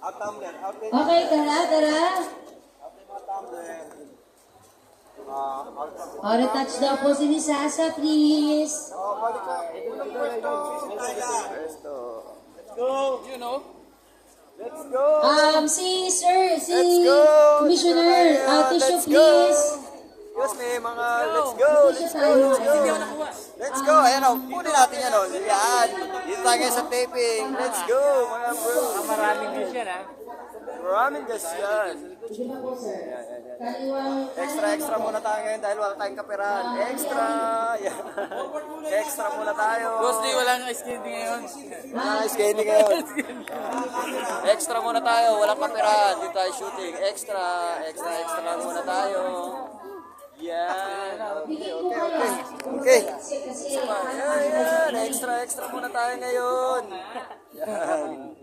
Okay, tara, tara. O, retouch daw po si Miss Sasa, please. Si Sir, si Commissioner, tissue please. Yes, may mga let's go. Let's go. Ayan o, punin natin yan o. Yan. Dito tayo sa taping. Let's go, mga bro. Maraming dish yan, ha? Maraming gas yan. Extra muna tayo ngayon dahil wala tayong kaperahan. Extra. Yan. Extra muna tayo. Boss, di walang skating ngayon. Walang skating ngayon. Extra muna tayo. Walang kaperahan. Dito tayo shooting. Extra lang muna tayo. Yan. Okay. Yan. Extra muna tayo ngayon. Yan.